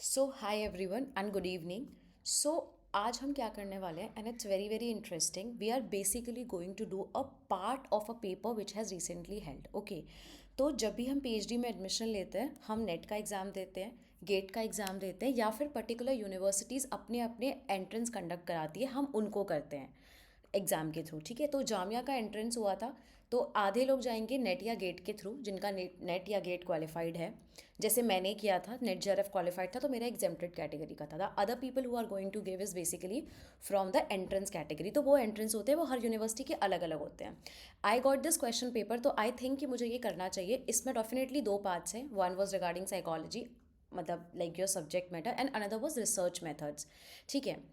So hi everyone and good evening. So आज हम क्या करने वाले हैं, and it's very very interesting. We are basically going to do a part of a paper which has recently held. Okay, तो जब भी हम पीएचडी में एडमिशन लेते हैं, हम नेट का एग्ज़ाम देते हैं, गेट का एग्ज़ाम देते हैं, या फिर पर्टिकुलर यूनिवर्सिटीज़ अपने अपने एंट्रेंस कंडक्ट कराती है, हम उनको करते हैं एग्ज़ाम के थ्रू. ठीक है, तो जामिया का एंट्रेंस हुआ था, तो आधे लोग जाएंगे नेट या गेट के थ्रू, जिनका नेट या गेट क्वालिफाइड है. जैसे मैंने किया था, नेट जेआरएफ क्वालिफाइड था, तो मेरा एग्जेम्प्टेड कैटेगरी का था. The other people who are going to give is basically from the entrance category. तो वो एंट्रेंस होते हैं, वो हर यूनिवर्सिटी के अलग अलग होते हैं. I got this question paper, तो आई थिंक कि मुझे ये करना चाहिए. इसमें डेफिनेटली दो पार्ट्स हैं. वन वॉज रिगार्डिंग साइकोलॉजी, मतलब like your subject matter, and another was research methods. ठीक है,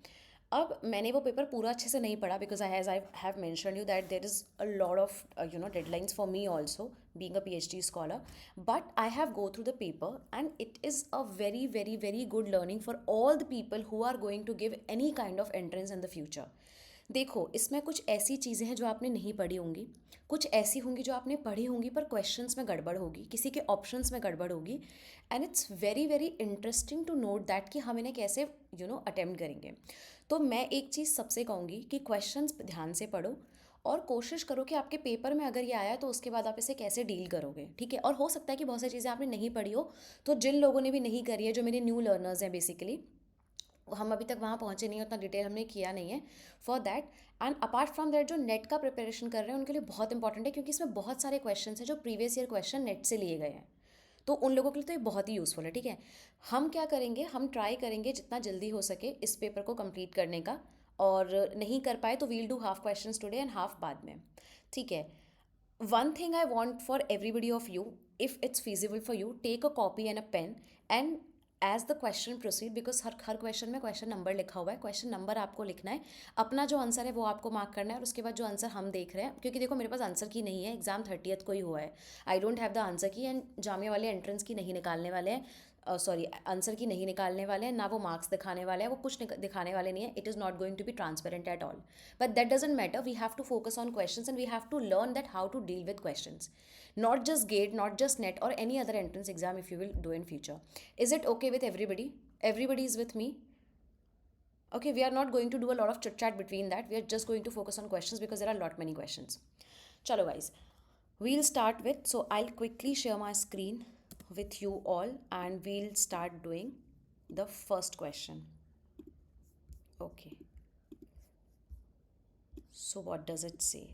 अब मैंने वो पेपर पूरा अच्छे से नहीं पढ़ा, because I have mention you that there is a lot of deadlines for me also being a PhD scholar. But I have go through the paper and it is a very very very good learning for all the people who are going to give any kind of entrance in the future. देखो, इसमें कुछ ऐसी चीज़ें हैं जो आपने नहीं पढ़ी होंगी, कुछ ऐसी होंगी जो आपने पढ़ी होंगी पर क्वेश्चंस में गड़बड़ होगी, किसी के ऑप्शंस में गड़बड़ होगी. And it's very very interesting to note that कि हम इन्हें कैसे अटेम्प्ट करेंगे. तो मैं एक चीज़ सबसे कहूँगी कि क्वेश्चंस ध्यान से पढ़ो, और कोशिश करो कि आपके पेपर में अगर ये आया है तो उसके बाद आप इसे कैसे डील करोगे. ठीक है, और हो सकता है कि बहुत सारी चीज़ें आपने नहीं पढ़ी हो, तो जिन लोगों ने भी नहीं करी है, जो मेरे न्यू लर्नर्स हैं बेसिकली, हम अभी तक वहाँ पहुँचे नहीं, उतना डिटेल हमने किया नहीं है for that. And apart from that, जो नेट का प्रिपरेशन कर रहे हैं उनके लिए बहुत इंपॉर्टेंट है, क्योंकि इसमें बहुत सारे क्वेश्चन हैं जो प्रीवियस ईयर क्वेश्चन नेट से लिए गए हैं. तो उन लोगों के लिए तो ये बहुत ही यूज़फुल है. ठीक है, हम क्या करेंगे, हम ट्राई करेंगे जितना जल्दी हो सके इस पेपर को कंप्लीट करने का, और नहीं कर पाए तो we'll do half question today and half बाद में. ठीक है, one thing I want for everybody of you, if it's feasible for you, take a copy and a pen, and as the question proceed, because her question में question number लिखा हुआ है, question number आपको लिखना है, अपना जो answer है वो आपको मार्क करना है, और उसके बाद जो आंसर हम देख रहे हैं, क्योंकि देखो मेरे पास आंसर की नहीं है, एग्जाम 30th को ही हुआ है, आई डोंट हैव द आंसर की, एंड जामिया वाले एंट्रेंस की नहीं निकालने वाले हैं, सॉरी आंसर की नहीं निकालने वाले हैं ना, वो मार्क्स दिखाने वाले हैं, वो कुछ दिखाने वाले नहीं है. It is not going to be transparent at all. But that doesn't matter. We have to focus on questions, and we have to learn that how to deal with questions. Not just GATE, not just NET, or any other entrance exam if you will do in future. Is it okay with everybody? Everybody is with me? Okay, we are not going to do a lot of chit chat between that. We are just going to focus on questions because there are a lot many questions. Chalo guys, we'll start with, so I'll quickly share my screen with you all and we'll start doing the first question. Okay. So what does it say?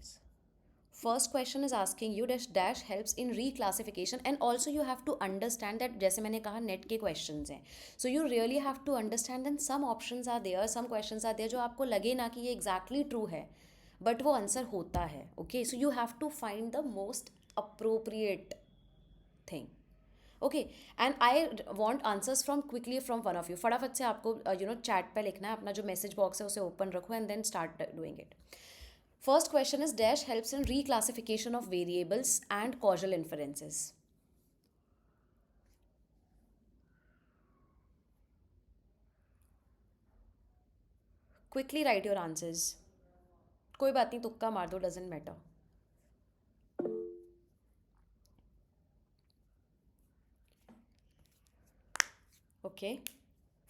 First question is asking you dash helps in reclassification, and also you have to understand that जैसे मैंने कहा net के questions हैं, so you really have to understand that some options are there, some questions are there जो आपको लगे ना कि ये exactly true है, but वो आंसर होता है. Okay, so you have to find the most appropriate thing. Okay, and I want answers from quickly from one of you. फटाफट से आपको चैट पे लिखना है, अपना जो मैसेज बॉक्स है उसे ओपन रखो and then start doing it. First question is dash helps in reclassification of variables and causal inferences. Quickly write your answers. कोई बात नहीं, तुक्का मार दो, doesn't matter. Okay.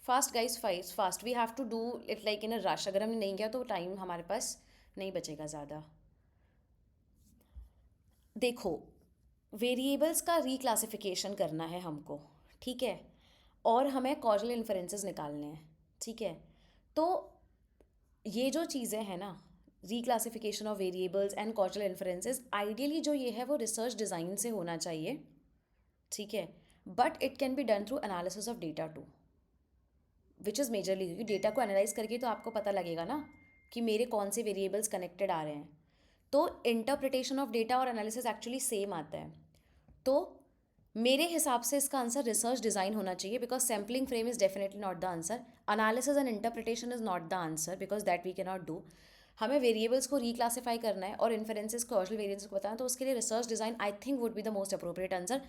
Fast guys, fast. We have to do it like in a rush. अगर हमने नहीं किया तो टाइम हमारे पास नहीं बचेगा ज़्यादा. देखो, वेरिएबल्स का रिक्लासिफिकेशन करना है हमको. ठीक है, और हमें कॉजल इन्फरेंसेस निकालने हैं. ठीक है, तो ये जो चीज़ें हैं ना, reclassification of variables and causal inferences, ideally जो ये है वो रिसर्च डिज़ाइन से होना चाहिए. ठीक है, but it can be done through analysis of data too, which is majorly, क्योंकि डेटा को एनालाइज करके तो आपको पता लगेगा ना कि मेरे कौन से वेरिएबल्स कनेक्टेड आ रहे हैं. तो इंटरप्रिटेशन ऑफ डेटा और एनालिसिस एक्चुअली सेम आता है. तो मेरे हिसाब से इसका आंसर रिसर्च डिज़ाइन होना चाहिए, because sampling frame is definitely not the answer. Analysis and interpretation is not the answer, because that we can not do. हमें वेरिएबल्स को रिक्लासीफाई करना है और इन्फरेंसेस कॉजल वेरिएंस को बताना, तो उसके लिए research design I think would be the most appropriate answer.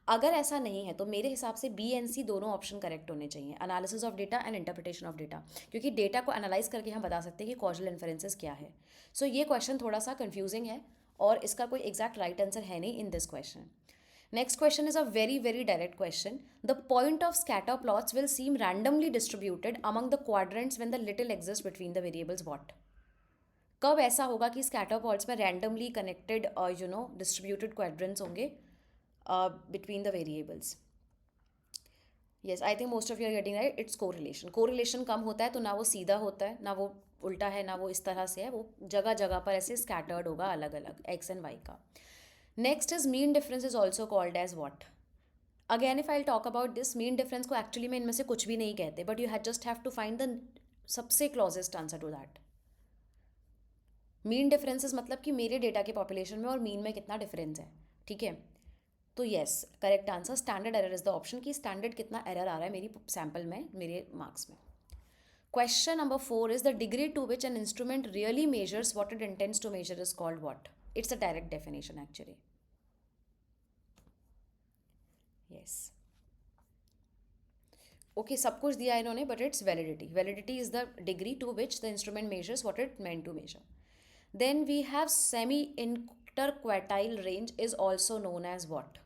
अगर ऐसा नहीं है तो मेरे हिसाब से बी एंड सी दोनों ऑप्शन करेक्ट होने चाहिए, analysis of data and interpretation of data, क्योंकि डेटा को एनालाइज करके हम बता सकते हैं कि कॉजल इन्फरेंसेस क्या है. सो ये क्वेश्चन थोड़ा सा कन्फ्यूजिंग है और इसका कोई एग्जैक्ट राइट आंसर है नहीं इन this question. Next question is a very, very direct question. The point of scatter plots will seem randomly distributed among the quadrants when the little exists between the variables what? कब ऐसा होगा कि scatter pots में randomly connected distributed quadrants होंगे between the variables? Yes, I think most of you are getting right. It's correlation. Correlation कम होता है तो ना वो सीधा होता है, ना वो उल्टा है, ना वो इस तरह से है, वो जगह जगह पर ऐसे scattered होगा अलग अलग x and y का. Next is mean difference is also called as what? Again, if I'll talk about this, mean difference को actually में इनमें से कुछ भी नहीं कहते, but you just have to find the सबसे closest answer to that. Mean differences मतलब कि मेरे डेटा के पॉपुलेशन में और मीन में कितना डिफरेंस है, ठीक है. तो yes, correct answer standard error is the option कि स्टैंडर्ड कितना एरर आ रहा है मेरी सैम्पल में, मेरे मार्क्स में. Question number 4 is the degree to which an instrument really measures what it intends to measure is called what? It's a direct definition actually. Yes, okay, सब कुछ दिया इन्होंने, but it's validity. Validity is the degree to which the instrument measures what it meant to measure. Then we have semi-interquartile range is also known as what?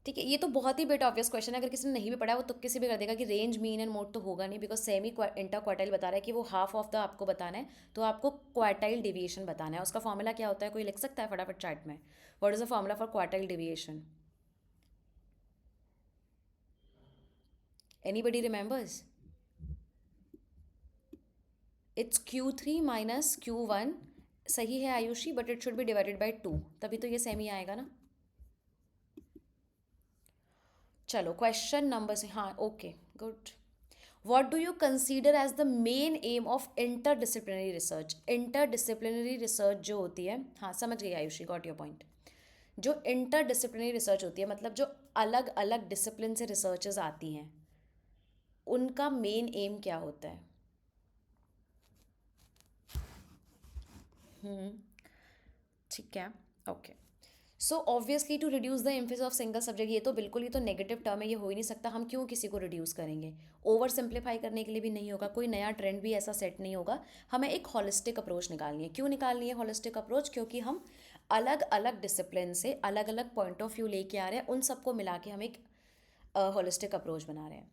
ठीक है, ये तो बहुत ही बेटा ऑब्वियस क्वेश्चन है. अगर किसी ने नहीं भी पढ़ा वो तुक्के से भी कर देगा कि रेंज मीन एंड मोड तो होगा नहीं, बिकॉज सेमी इंटर क्वार्टाइल बता रहा है कि वो हाफ ऑफ द आपको बताना है, तो आपको क्वार्टाइल डिविएशन बताना है. उसका फॉर्मूला क्या होता है, कोई लिख सकता है फटाफट चार्ट में? What is the formula for quartile deviation? Anybody remembers? It's Q3 minus Q1. सही है Ayushi, but it should B divided by 2, तभी तो ये सेमी आएगा ना. चलो क्वेश्चन नंबर से, हाँ okay good. What do you consider as the main aim of interdisciplinary research? Interdisciplinary research जो होती है, हाँ समझ गई आयुषी, गॉट योर पॉइंट. जो इंटरडिसिप्लिनरी रिसर्च होती है मतलब जो अलग अलग डिसिप्लिन से रिसर्चेज आती हैं, उनका मेन एम क्या होता है? ठीक है, okay. So obviously to reduce the emphasis of single subject, ये तो बिल्कुल, ही तो नेगेटिव टर्म है, ये हो ही नहीं सकता. हम क्यों किसी को रिड्यूस करेंगे? ओवर सिंप्लीफाई करने के लिए भी नहीं होगा, कोई नया ट्रेंड भी ऐसा सेट नहीं होगा. हमें एक हॉलिस्टिक अप्रोच निकालनी है. क्यों निकालनी है हॉलिस्टिक अप्रोच? क्योंकि हम अलग अलग डिसिप्लिन से अलग अलग पॉइंट ऑफ व्यू लेके आ रहे हैं, उन सबको मिला के हम एक हॉलिस्टिक अप्रोच बना रहे हैं.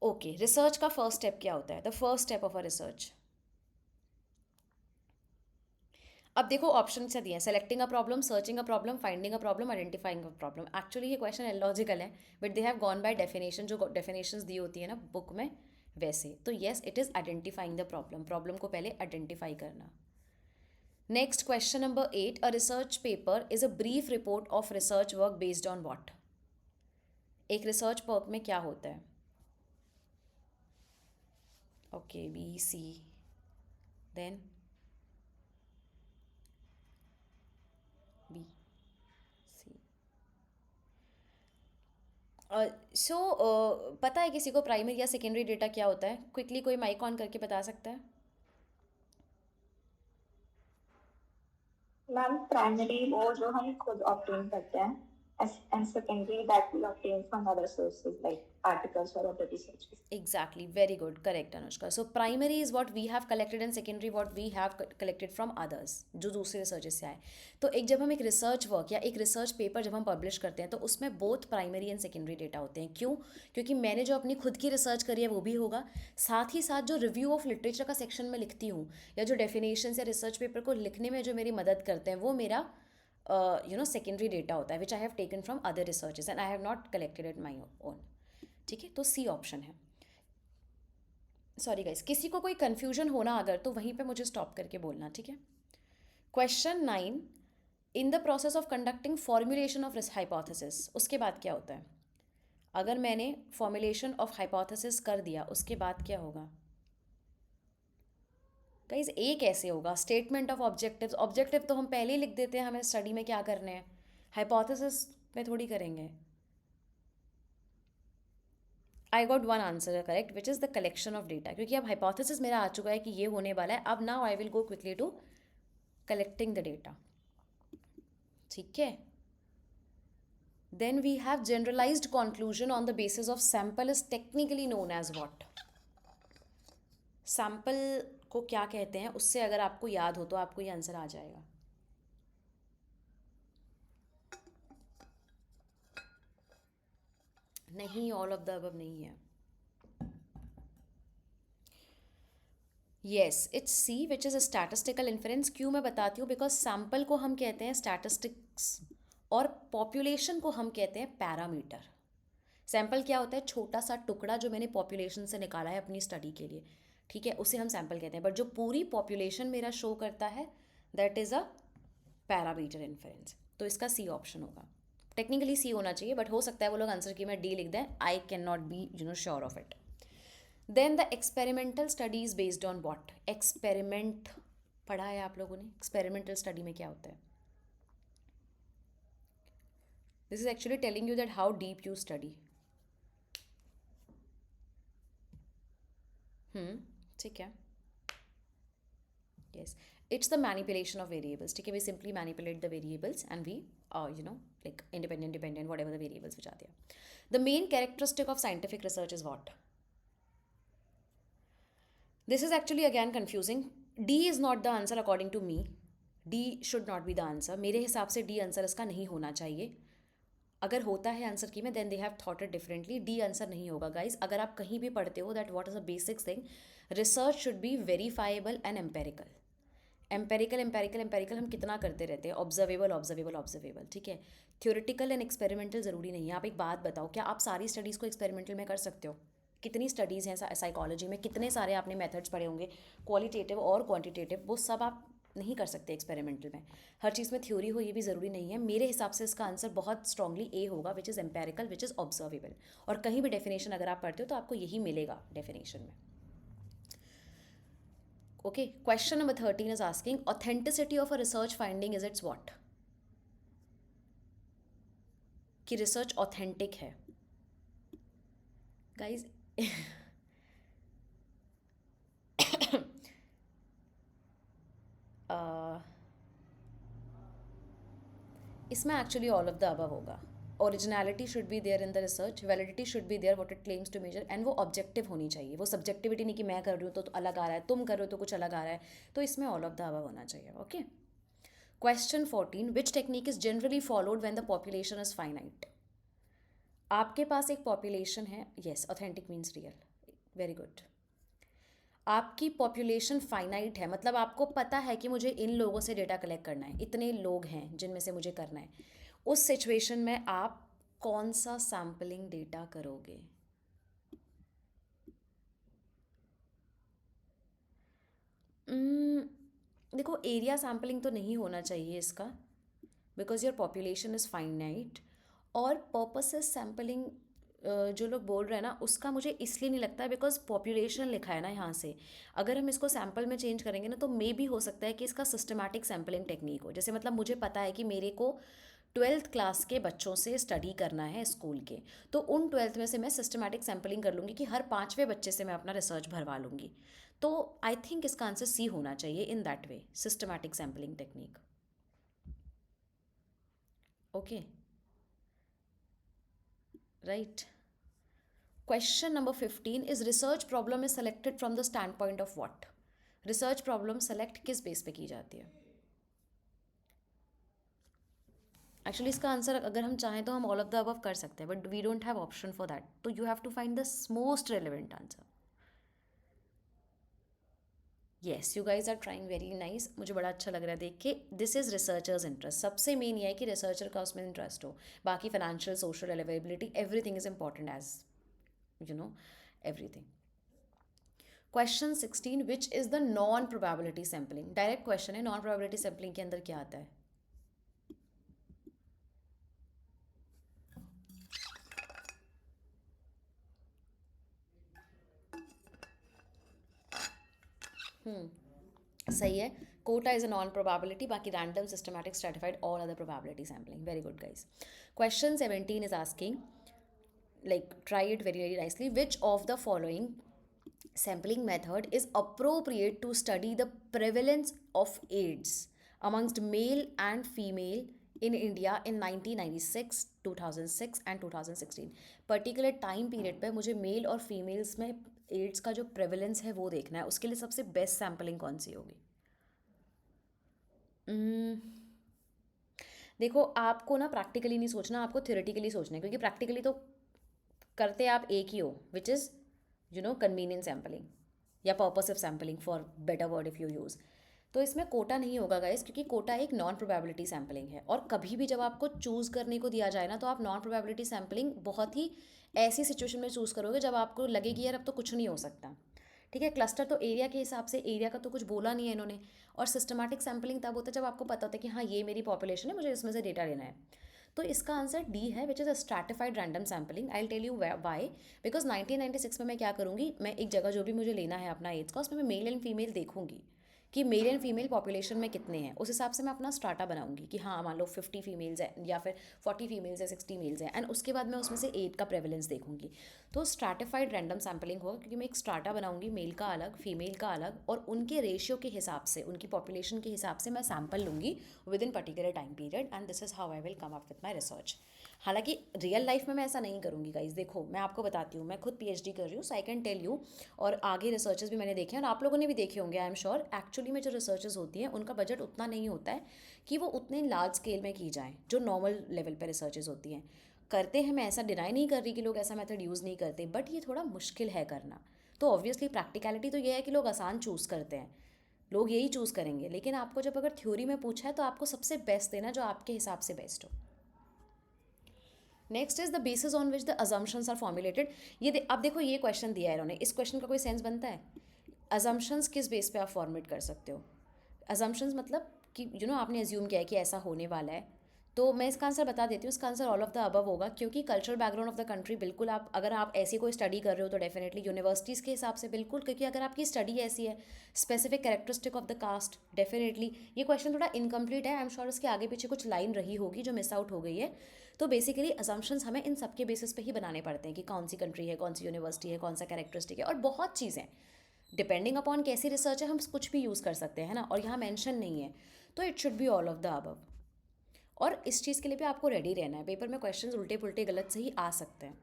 ओके, रिसर्च का फर्स्ट स्टेप क्या होता है? The first step of a research. अब देखो ऑप्शन से दिए हैं, selecting a problem, searching a problem, finding a problem, identifying a problem. Actually ये क्वेश्चन इलॉजिकल है, but they have gone by definition, जो डेफिनेशंस दी होती है ना बुक में वैसे. तो yes, it is identifying the problem. Problem को पहले आइडेंटिफाई करना. Next question number 8, a research paper is a brief report of research work based on what? एक रिसर्च वर्क में क्या होता है? Okay, B C, then B C. So पता है किसी को प्राइमरी या सेकेंडरी डेटा क्या होता है? क्विकली कोई माइक ऑन करके बता सकता है? मैम प्राइमरी वो जो हम खुद ऑब्टेन करते हैं, and secondary that we obtain from other sources like articles और other research. Exactly, very good, correct Anushka. So primary is what we have collected and secondary what we have collected from others, जो दूसरे researches से आए. तो एक जब हम एक रिसर्च वर्क या एक रिसर्च पेपर जब हम पब्लिश करते हैं तो उसमें both primary and secondary data होते हैं. क्यों? क्योंकि मैंने जो अपनी खुद की रिसर्च करी है वो भी होगा, साथ ही साथ जो रिव्यू ऑफ लिटरेचर का सेक्शन में लिखती हूँ या जो डेफिनेशन या रिसर्च पेपर को लिखने में जो मेरी मदद करते हैं वो मेरा सेकेंडरी डेटा होता है, which I have taken from other researches and I have not collected it my own. ठीक है, तो सी ऑप्शन है. सॉरी गाइस, किसी को कोई कन्फ्यूजन होना अगर तो वहीं पे मुझे स्टॉप करके बोलना, ठीक है. Question 9, in the process of conducting formulation of hypothesis, उसके बाद क्या होता है? अगर मैंने फॉर्मुलेशन ऑफ हाइपोथेसिस कर दिया उसके बाद क्या होगा? गाइस ए कैसे होगा? Statement of objectives. ऑब्जेक्टिव तो हम पहले ही लिख देते हैं, हमें स्टडी में क्या करने हैं, हाइपोथेसिस में थोड़ी करेंगे. I got one answer correct which is the collection of data, क्योंकि अब हाइपोथेसिस मेरा आ चुका है कि ये होने वाला है. अब now I will go quickly to collecting the data. ठीक है, then we have generalised conclusion on the basis of sample is technically known as what? Sample को क्या कहते हैं, उससे अगर आपको याद हो तो आपको ये आंसर आ जाएगा. नहीं, ऑल ऑफ द अबव नहीं है. Yes, it's C which is a statistical inference. क्यों मैं बताती हूँ, बिकॉज सैम्पल को हम कहते हैं स्टैटिस्टिक्स और पॉपुलेशन को हम कहते हैं पैरामीटर. सैम्पल क्या होता है, छोटा सा टुकड़ा जो मैंने पॉपुलेशन से निकाला है अपनी स्टडी के लिए, ठीक है, उसे हम सैम्पल कहते हैं. बट जो पूरी पॉपुलेशन मेरा शो करता है that is a parameter inference. तो इसका सी ऑप्शन होगा. टेक्निकली सी होना चाहिए, बट हो सकता है वो लोग आंसर की में डी लिख दें. I can not be sure of it. Then the experimental studies based on what. Experiment पढ़ा है आप लोगों ने? एक्सपेरिमेंटल स्टडी में क्या होता है? This is actually telling you that how deep you study. ठीक है. Yes, it's the manipulation of variables. ठीक है, we simply manipulate the variables and we like independent, dependent, whatever the variables which are there. The main characteristic of scientific research is what? This is actually again confusing. D is not the answer according to me. D should not be the answer. मेरे हिसाब से D answer इसका नहीं होना चाहिए. अगर होता है आंसर की में then they have thought it differently. D answer नहीं होगा गाइज. अगर आप कहीं भी पढ़ते हो that what is a basic thing, research should be verifiable and empirical. Empirical हम कितना करते रहते हैं, ऑब्जर्वेबल, ठीक है. थ्योरेटिकल एंड एक्सपेरिमेंटल ज़रूरी नहीं है. आप एक बात बताओ, क्या आप सारी स्टडीज़ को एक्सपेरिमेंटल में कर सकते हो? कितनी स्टडीज़ हैं साइकोलॉजी में, कितने सारे आपने मेथड्स पढ़े होंगे, क्वालिटेटिव और क्वांटिटेटिव, वो सब आप नहीं कर सकते एक्सपेरिमेंटल में. हर चीज़ में थ्योरी हो ये भी ज़रूरी नहीं है. मेरे हिसाब से इसका आंसर बहुत स्ट्रांगली ए होगा, which is empirical, which is observable. और कहीं भी डेफिनेशन अगर आप पढ़ते हो तो आपको यही मिलेगा डेफिनेशन में. Okay, question number 13 is asking authenticity of a research finding is its what? कि रिसर्च ऑथेंटिक है. गाइज इसमें actually all of the above होगा. Originality should be there in the research, validity should be there what it claims to measure, and वो objective होनी चाहिए. वो subjectivity नहीं कि मैं कर रही हूँ तो अलग आ रहा है, तुम कर रहे हो तो कुछ अलग आ रहा है. तो इसमें ऑल ऑफ द अबव होना चाहिए. Okay. Question 14, which technique is generally followed when the population is finite. आपके पास एक पॉपुलेशन है. Yes, authentic means real. Very good. आपकी पॉपुलेशन फाइनाइट है, मतलब आपको पता है कि मुझे इन लोगों से डेटा कलेक्ट करना है, इतने लोग हैं जिनमें से मुझे करना है. उस सिचुएशन में आप कौन सा सैम्पलिंग डेटा करोगे? देखो, एरिया सैम्पलिंग तो नहीं होना चाहिए इसका, because your population is finite. और पर्पसेस सैम्पलिंग जो लोग बोल रहे हैं ना, उसका मुझे इसलिए नहीं लगता है बिकॉज पॉपुलेशन लिखा है ना यहाँ से. अगर हम इसको सैम्पल में चेंज करेंगे ना तो मे भी हो सकता है कि इसका सिस्टमैटिक सैम्पलिंग टेक्निक हो. जैसे मतलब मुझे पता है कि मेरे को 12th क्लास के बच्चों से स्टडी करना है स्कूल के, तो उन 12th में से मैं सिस्टमैटिक सैम्पलिंग कर लूँगी कि हर 5वें बच्चे से मैं अपना रिसर्च भरवा लूँगी. तो आई थिंक इसका आंसर सी होना चाहिए in that way, systematic sampling technique. Okay, right. Question number 15 is research problem is selected from the standpoint of what? Research problem select किस बेस पे की जाती है? एक्चुअली इसका आंसर अगर हम चाहें तो हम ऑल ऑफ द अबव कर सकते हैं, but we don't have option for that. तो you have to find the most relevant answer. Yes, you guys are trying very nice. मुझे बड़ा अच्छा लग रहा है देख के. This is researchers interest. सबसे मेन ये है कि रिसर्चर का उसमें इंटरेस्ट हो. बाकी financial, social, availability, everything is important as everything. Question 16, which is the non probability sampling? Direct question है. नॉन प्रोबेबिलिटी सैम्पलिंग के अंदर क्या आता है? सही है. Quota is a non probability, बाकी random, systematic, stratified, all other probability sampling. Very good guys. Question 17 is asking, like try it very very nicely, which of the following sampling method is appropriate to study the prevalence of AIDS amongst male and female in India in 1996, 2006 and 2016. Particular time period पे मुझे mail और females में ads का जो prevalence है वो देखना है, उसके लिए सबसे बेस्ट सैम्पलिंग कौन सी होगी? Hmm, देखो आपको ना प्रैक्टिकली नहीं सोचना, आपको थ्योरेटिकली सोचना है, क्योंकि प्रैक्टिकली तो करते आप एक ही हो, विच इज़ कन्वीनियंट सैम्पलिंग या purposive sampling for better word if you use. तो इसमें कोटा नहीं होगा गाइस, क्योंकि कोटा एक नॉन प्रोबेबिलिटी सैम्पलिंग है, और कभी भी जब आपको चूज़ करने को दिया जाए ना, तो आप नॉन प्रोबेबिलिटी सैम्पलिंग बहुत ही ऐसी सिचुएशन में चूज़ करोगे जब आपको लगेगी यार अब तो कुछ नहीं हो सकता। ठीक है, क्लस्टर तो एरिया के हिसाब से, एरिया का तो कुछ बोला नहीं है इन्होंने। और सिस्टमैटिक सैम्पलिंग तब होता है जब आपको पता होता है कि हाँ ये मेरी पॉपुलेशन है, मुझे इसमें से डेटा लेना है। तो इसका आंसर डी है, which is a stratified random sampling. I tell you why. Because 1996 में मैं क्या करूँगी, मैं एक जगह जो भी मुझे लेना है अपना एज का, उसमें मैं मेल एंड फीमेल देखूंगी कि मेल एंड फीमेल पॉपुलेशन में कितने हैं, उस हिसाब से मैं अपना स्टार्टा बनाऊंगी कि हाँ मान लो 50 फीमेल्स है या फिर 40 फीमेल्स है, 60 मेल्स हैं, एंड उसके बाद मैं उसमें से 8 का प्रेवलेंस देखूंगी। तो स्ट्रैटिफाइड रैंडम सैम्पलिंग होगा, क्योंकि मैं एक स्टार्टा बनाऊंगी, मेल का अलग फीमेल का अलग, और उनके रेशियो के हिसाब से, उनकी पॉपुलेशन के हिसाब से मैं सैम्पल लूँगी with in particular time period, and this is how I will come up with my research. हालांकि रियल लाइफ में मैं ऐसा नहीं करूँगी गाइज। देखो मैं आपको बताती हूँ, मैं खुद पीएचडी कर रही हूँ, सो आई कैन टेल यू, और आगे रिसर्चेस भी मैंने देखे हैं और आप लोगों ने भी देखे होंगे आई एम श्योर। एक्चुअली में जो रिसर्चेस होती हैं उनका बजट उतना नहीं होता है कि वो उतने लार्ज स्केल में की जाएँ जो नॉर्मल लेवल पर रिसर्चेस होती हैं। करते हैं, मैं ऐसा डिनाई नहीं कर रही कि लोग ऐसा मेथड यूज़ नहीं करते, बट ये थोड़ा मुश्किल है करना। तो ऑब्वियसली प्रैक्टिकलिटी तो ये है कि लोग आसान चूज़ करते हैं, लोग यही चूज़ करेंगे, लेकिन आपको जब अगर थ्योरी में पूछा है तो आपको सबसे बेस्ट देना जो आपके हिसाब से बेस्ट हो। Next is the basis on which the assumptions are formulated. अब देखो ये क्वेश्चन दिया है इन्होंने, इस क्वेश्चन का कोई सेंस बनता है? अजम्पशंस किस बेस पे आप फॉर्मेट कर सकते हो? अजम्पशंस मतलब कि आपने एज्यूम किया है कि ऐसा होने वाला है। तो मैं इसका आंसर बता देती हूँ, इसका answer all of the above होगा, क्योंकि cultural background of the country बिल्कुल, आप अगर आप ऐसी कोई स्टडी कर रहे हो तो डेफिनेटली यूनिवर्सिटीज़ के हिसाब से बिल्कुल, क्योंकि अगर आपकी स्टडी ऐसी है, specific characteristic of the caste, definitely. ये क्वेश्चन थोड़ा इनकम्प्लीट है, आई एम श्योर इसके आगे पीछे कुछ लाइन रही होगी जो मिस आउट हो गई है। तो बेसिकली अजम्पशंस हमें इन सबके बेसिस पे ही बनाने पड़ते हैं कि कौन सी कंट्री है, कौन सी यूनिवर्सिटी है, कौन सा कैरेक्टरिस्टिक है, और बहुत चीज़ें डिपेंडिंग अपॉन कैसी रिसर्च है हम कुछ भी यूज़ कर सकते हैं ना, और यहाँ मेंशन नहीं है, तो it should be all of the above. और इस चीज़ के लिए भी आपको रेडी रहना है, पेपर में क्वेश्चंस उल्टे पुल्टे गलत सही आ सकते हैं।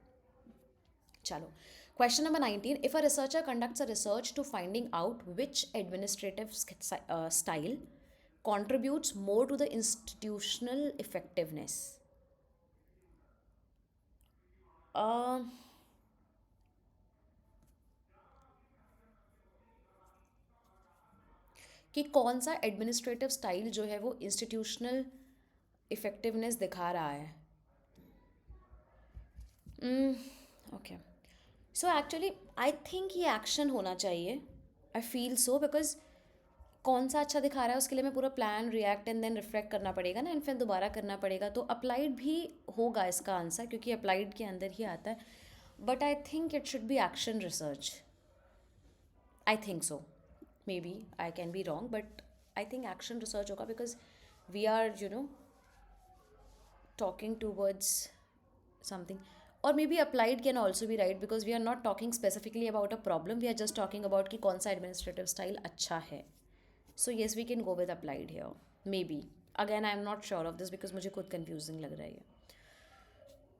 चलो, question number 19, if a researcher conducts a research to finding out which administrative style contributes more to the institutional effectiveness. कि कौन सा एडमिनिस्ट्रेटिव स्टाइल जो है वो इंस्टीट्यूशनल इफेक्टिवनेस दिखा रहा है। Okay, so actually I think ये एक्शन होना चाहिए, आई फील सो, बिकॉज कौन सा अच्छा दिखा रहा है उसके लिए मैं पूरा plan, react and then reflect करना पड़ेगा ना, एंड फिर दोबारा करना पड़ेगा, तो अप्लाइड भी होगा इसका आंसर, क्योंकि अप्लाइड के अंदर ही आता है, but I think it should be action research, I think so, may be I can be wrong, but I think action research होगा, because we are talking towards something, or maybe applied can also be right, because we are not talking specifically about a problem, we are just talking about कि कौन सा administrative style अच्छा है. So yes, we can go with applied here, maybe. Again, I am not sure of this because मुझे खुद confusing लग रहा है.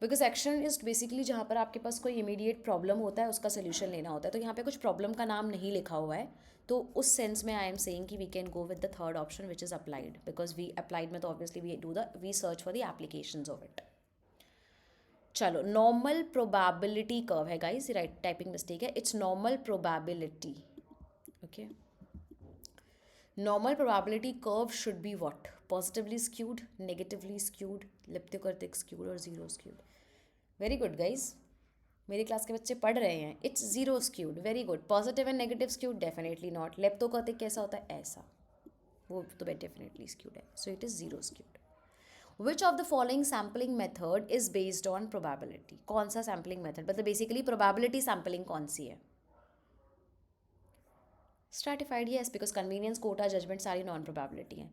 बिकॉज एक्शन इज बेसिकली जहाँ पर आपके पास कोई इमीडिएट प्रॉब्लम होता है, उसका सोल्यूशन लेना होता है, तो यहाँ पे कुछ प्रॉब्लम का नाम नहीं लिखा हुआ है, तो उस सेंस में आई एम सेइंग कि we can go with the third option which is applied, because we applied में तो obviously we search for the applications of it. चलो, नॉर्मल प्रोबेबिलिटी कर्व है गाइस, राइट टाइपिंग मिस्टेक है, it's normal probability. Okay, normal probability curve should be what? Positively skewed, negatively skewed, leptokurtic skewed और zero skewed. Very good guys, मेरी class के बच्चे पढ़ रहे हैं. It's zero skewed, very good. Positive and negative skewed definitely not. Leptokurtic कैसा होता है? ऐसा, वो तो डेफिनेटली स्क्यूड है, so it is zero skewed. Which of the following sampling method is based on probability? कौन सा सैम्पलिंग मेथड, मतलब बेसिकली प्रोबेबिलिटी सैम्पलिंग कौन सी है? Stratified, yes, because convenience, quota, judgement सारी नॉन प्रोबेबिलिटी हैं.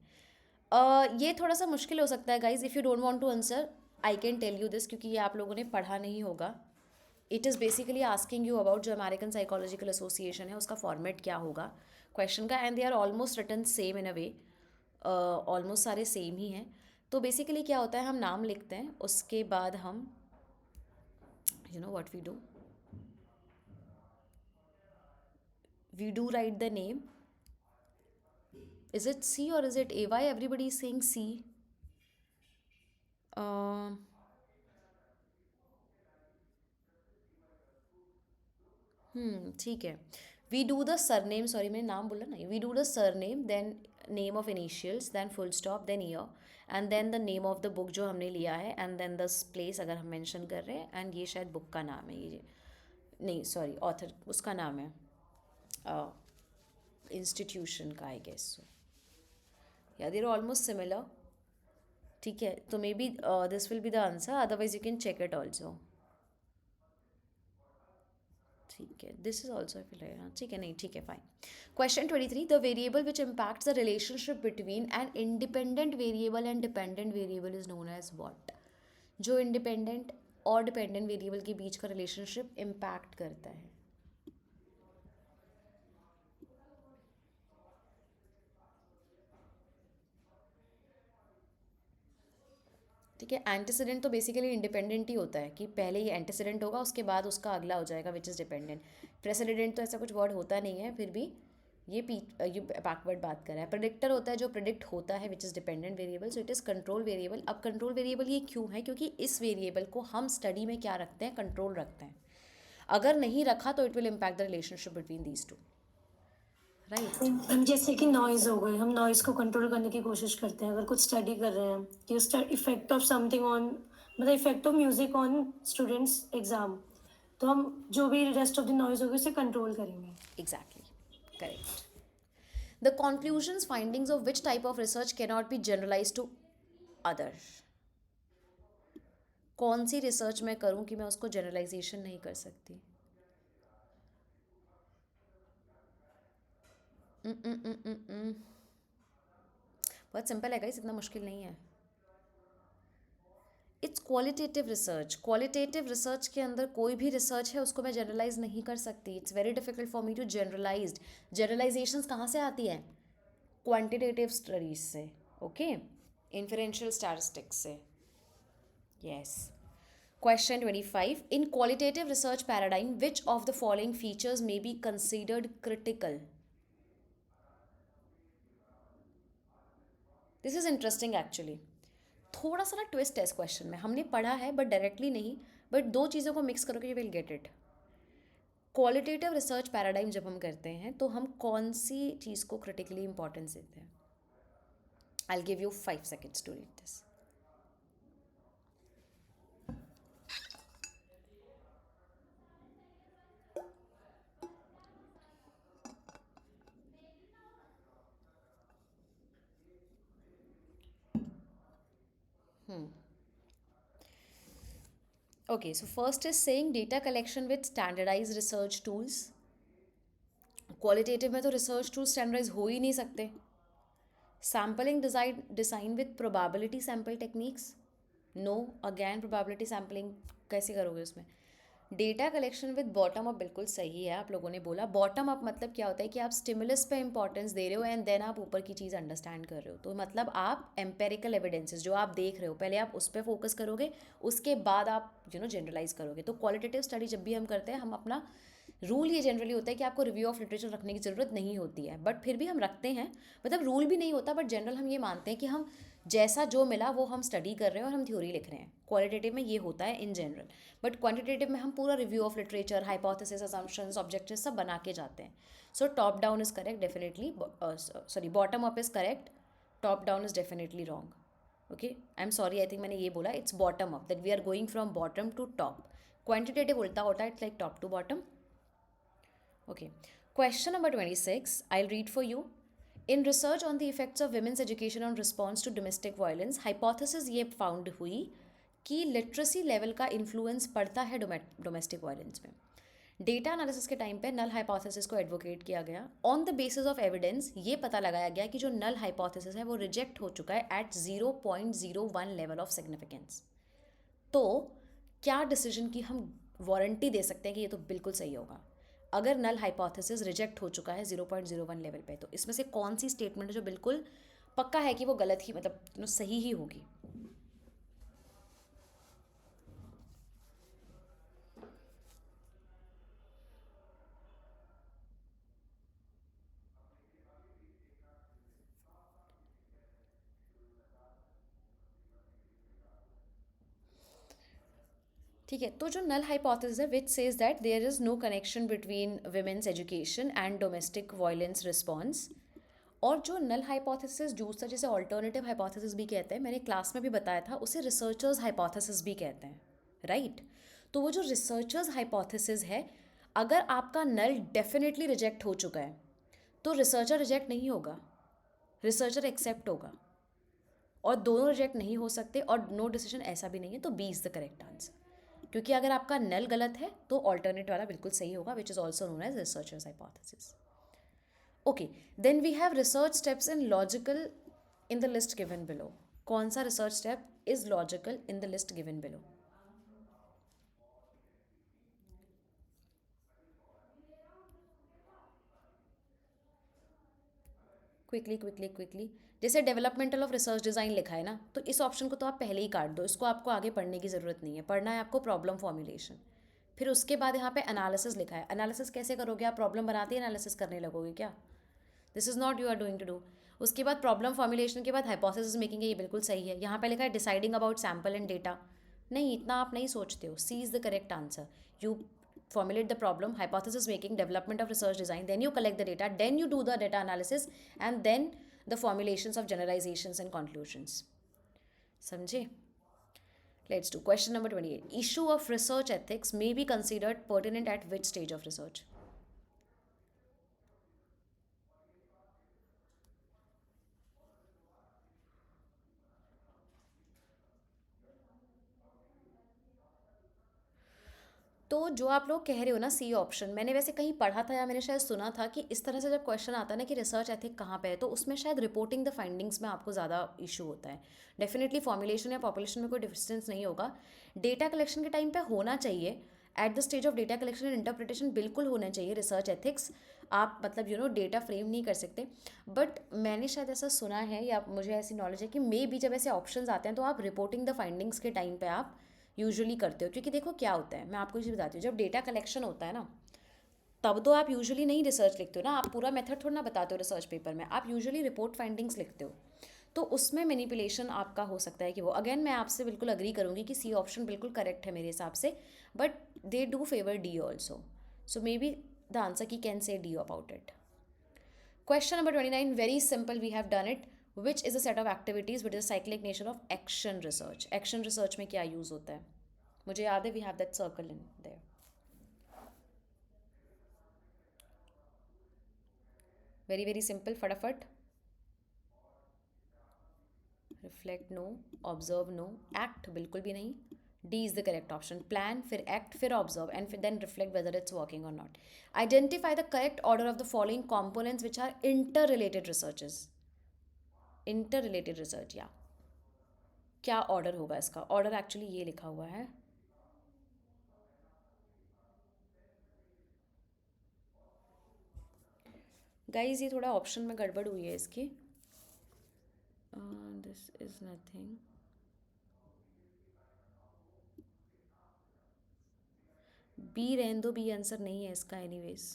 ये थोड़ा सा मुश्किल हो सकता है guys, if you don't want to answer I can tell you this, क्योंकि ये आप लोगों ने पढ़ा नहीं होगा. It is basically asking you about जो अमेरिकन साइकोलॉजिकल एसोसिएशन है उसका फॉर्मेट क्या होगा क्वेश्चन का, and they are almost written same in a way, almost सारे सेम ही हैं. तो बेसिकली क्या होता है, हम नाम लिखते हैं, उसके बाद हम what we do, we do write the name. Is it C or is it A? Why everybody is saying C? Um, ठीक है. We do the surname, sorry मैंने नाम बोला नहीं. We do the surname, then name of initials, then full stop, then year, and then the name of the book जो हमने लिया है, and then the place अगर हम mention कर रहे हैं, and ये शायद book का नाम है ये. नहीं सॉरी, ऑथर उसका नाम है, इंस्टीट्यूशन का आई गेस. सो या देर ऑलमोस्ट सिमिलर. ठीक है, तो maybe this will be the answer, otherwise you can check it also. ठीक है, दिस इज ऑल्सो ठीक है, नहीं ठीक है, fine. Question 23, the variable which impacts the relationship between an independent variable and dependent variable is known as what. जो independent और dependent variable के बीच का रिलेशनशिप इम्पैक्ट करता है. ठीक है, एंटीसीडेंट तो बेसिकली इंडिपेंडेंट ही होता है कि पहले ये एंटीसीडेंट होगा, उसके बाद उसका अगला हो जाएगा विच इज़ डिपेंडेंट. प्रेसिडेंट तो ऐसा कुछ वर्ड होता नहीं है, फिर भी ये बैकवर्ड बात कर रहा है. प्रेडिक्टर होता है जो प्रेडिक्ट होता है which is dependent variable. So it is control variable. अब कंट्रोल वेरिएबल ये क्यों है? क्योंकि इस वेरिएबल को हम स्टडी में क्या रखते हैं? कंट्रोल रखते हैं. अगर नहीं रखा तो it will impact the relationship between these two. Right. हम जैसे कि नॉइज़ हो गई, हम नॉइज़ को कंट्रोल करने की कोशिश करते हैं. अगर कुछ स्टडी कर रहे हैं कि उस इफेक्ट ऑफ समथिंग ऑन, मतलब effect of music on students exam, तो हम जो भी रेस्ट ऑफ द नॉइज़ होगी उसे कंट्रोल करेंगे. Exactly. Correct. The conclusions, findings of which type of research cannot be generalized to other. कौन सी रिसर्च मैं करूं कि मैं उसको जनरलाइजेशन नहीं कर सकती? बहुत सिंपल है गाइस, इतना मुश्किल नहीं है. It's qualitative research. Qualitative research के अंदर कोई भी रिसर्च है उसको मैं जनरलाइज नहीं कर सकती. It's very difficult for me to generalise. Generalisations कहाँ से आती हैं? क्वांटिटेटिव स्टडीज से. ओके, इन्फरेंशियल स्टैटिस्टिक्स से. Yes. Question 25. In qualitative research paradigm, which of the following features may be considered critical? This is interesting actually. थोड़ा सा ना twist है इस क्वेश्चन में. हमने पढ़ा है बट डायरेक्टली नहीं, बट दो चीज़ों को मिक्स करोगे you will get it. Qualitative research paradigm जब हम करते हैं तो हम कौन सी चीज़ को क्रिटिकली इंपॉर्टेंस देते हैं? I will give you 5 seconds to read this. Okay, so first is saying data collection with standardized research tools. Qualitative में तो रिसर्च टूल स्टैंडर्डाइज हो ही नहीं सकते. Sampling design with probability sample techniques. No, again probability sampling कैसे करोगे उसमें? Data collection with bottom up बिल्कुल सही है, आप लोगों ने बोला. बॉटम अप मतलब क्या होता है कि आप स्टिमुलस पे इंपॉर्टेंस दे रहे हो एंड देन आप ऊपर की चीज़ अंडरस्टैंड कर रहे हो. तो मतलब आप एम्पेरिकल एविडेंसेस जो आप देख रहे हो पहले आप उस पर फोकस करोगे, उसके बाद आप जनरलाइज करोगे. तो क्वालिटेटिव स्टडी जब भी हम करते हैं, हम अपना रूल ये जनरली होता है कि आपको रिव्यू ऑफ लिटरेचर रखने की ज़रूरत नहीं होती है, बट फिर भी हम रखते हैं. मतलब रूल भी नहीं होता, बट जनरल हम ये मानते हैं कि हम जैसा जो मिला वो हम स्टडी कर रहे हैं और हम थ्योरी लिख रहे हैं. क्वालिटेटिव में ये होता है इन जनरल, बट क्वांटिटेटिव में हम पूरा review of literature, hypothesis, assumptions, objectives सब बना के जाते हैं. So top down is correct definitely. Sorry, bottom up is correct, top down is definitely wrong. Okay, I am sorry, I think मैंने ये बोला. It's bottom up, that we are going from bottom to top. Quantitative उल्टा होता है, it's like top to bottom. Okay. Question number 26. I'll read for you. In research on the effects of women's education on response to domestic violence, hypothesis ये found हुई कि literacy level का influence पड़ता है domestic violence में. Data analysis के time पे null hypothesis को एडवोकेट किया गया. On the basis of evidence ये पता लगाया गया कि जो नल हाइपोथेसिस है वो रिजेक्ट हो चुका है एट 0.01 लेवल ऑफ सिग्निफिकेंस. तो क्या डिसीजन की हम वारंटी दे सकते हैं कि ये तो बिल्कुल सही होगा अगर नल हाइपोथेसिस रिजेक्ट हो चुका है 0.01 लेवल पे? तो इसमें से कौन सी स्टेटमेंट है जो बिल्कुल पक्का है कि वो गलत ही, मतलब सही ही होगी? ठीक है, तो जो नल हाइपोथेसिस है which says that there is no connection between women's education and domestic violence response, और जो नल हाइपोथेसिस दूसरा जिसे ऑल्टरनेटिव हाइपोथेसिस भी कहते हैं, मैंने क्लास में भी बताया था, उसे रिसर्चर्स हाइपोथेसिस भी कहते हैं, राइट। तो वो जो रिसर्चर्स हाइपोथेसिस है, अगर आपका नल डेफिनेटली रिजेक्ट हो चुका है तो रिसर्चर रिजेक्ट नहीं होगा, रिसर्चर एक्सेप्ट होगा, और दोनों रिजेक्ट नहीं हो सकते और नो डिसीजन ऐसा भी नहीं है, तो B is the correct answer. क्योंकि अगर आपका नल गलत है तो ऑल्टरनेट वाला बिल्कुल सही होगा, which is also known as researchers hypothesis. Okay, then we have research steps in logical in the list given below. कौन सा research step is logical in the list given below? Quickly quickly quickly, जैसे developmental of research design लिखा है ना, तो इस option को तो आप पहले ही काट दो, इसको आपको आगे पढ़ने की ज़रूरत नहीं है। पढ़ना है आपको प्रॉब्लम फॉर्मुलेशन, फिर उसके बाद यहाँ पे एनालिसिस लिखा है। एनालिसिस कैसे करोगे? आप प्रॉब्लम बनाते ही एनालिसिस करने लगोगे क्या? This is not you are doing to do. उसके बाद प्रॉब्लम फॉर्मुलेशन के बाद हाइपोथेसिस मेकिंग है, ये बिल्कुल सही है। यहाँ पे लिखा है deciding about sample and data, नहीं, इतना आप नहीं सोचते हो। C is the correct answer. You formulate the problem, hypothesis making, development of research design, then you collect the data, then you do the data analysis, and then the formulations of generalizations and conclusions. समझे? Let's do question number 28. Issue of research ethics may be considered pertinent at which stage of research? तो जो आप लोग कह रहे हो ना C option, मैंने वैसे कहीं पढ़ा था या मैंने शायद सुना था कि इस तरह से जब क्वेश्चन आता है ना कि रिसर्च एथिक कहाँ पे है, तो उसमें शायद रिपोर्टिंग द फाइंडिंग्स में आपको ज़्यादा इशू होता है। डेफिनेटली फॉर्मुलेशन या पॉपुलेशन में कोई डिफरेंस नहीं होगा। डेटा कलेक्शन के टाइम पे होना चाहिए, at the stage of data collection and interpretation बिल्कुल होना चाहिए रिसर्च एथिक्स। आप मतलब डेटा फ्रेम नहीं कर सकते, बट मैंने शायद ऐसा सुना है या मुझे ऐसी नॉलेज है कि मे बी जब ऐसे ऑप्शंस आते हैं तो आप रिपोर्टिंग द फाइंडिंग्स के टाइम पे आप यूजुअली करते हो। क्योंकि देखो क्या होता है, मैं आपको ये बताती हूँ, जब डेटा कलेक्शन होता है ना, तब तो आप यूजुअली नहीं रिसर्च लिखते हो ना, आप पूरा मेथड थोड़ा ना बताते हो रिसर्च पेपर में, आप यूजुअली रिपोर्ट फाइंडिंग्स लिखते हो। तो उसमें मैनिपुलेशन आपका हो सकता है कि वो, अगेन मैं आपसे बिल्कुल अग्री करूँगी कि सी ऑप्शन बिल्कुल करेक्ट है मेरे हिसाब से, but they do favour D also, so may be the answer की can say D about it. Question number 29, very simple, we have done it. Which is a set of activities which is a cyclic nature of action research? Action research में क्या use होता है? मुझे याद है we have that circle in there. Very very simple, फटाफट. Reflect no, observe no, act बिल्कुल भी नहीं. D is the correct option. Plan, फिर act, फिर observe, and then reflect whether it's working or not. Identify the correct order of the following components which are interrelated researches. Interrelated research, yeah. क्या order होगा इसका? Order actually ये लिखा हुआ है, guys ये थोड़ा ऑप्शन में गड़बड़ हुई है इसकी। दिस इज नथिंग, बी रहने दो, बी आंसर नहीं है इसका एनीवेज।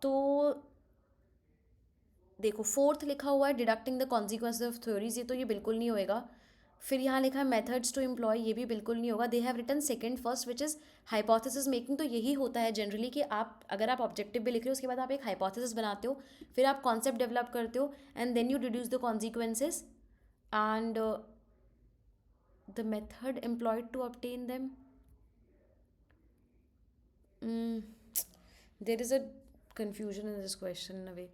तो देखो फोर्थ लिखा हुआ है deducting the consequences of theories, ये तो ये बिल्कुल नहीं होएगा। फिर यहाँ लिखा है मेथड्स टू एम्प्लॉय, ये भी बिल्कुल नहीं होगा। They have written second first which is hypothesis making, तो यही होता है जनरली कि आप अगर आप ऑब्जेक्टिव भी लिख रहे हो उसके बाद आप एक हाइपोथेसिस बनाते हो, फिर आप कॉन्सेप्ट डेवलप करते हो, and then you deduce the consequences and the method employed to obtain them. There is a confusion in this question in a way,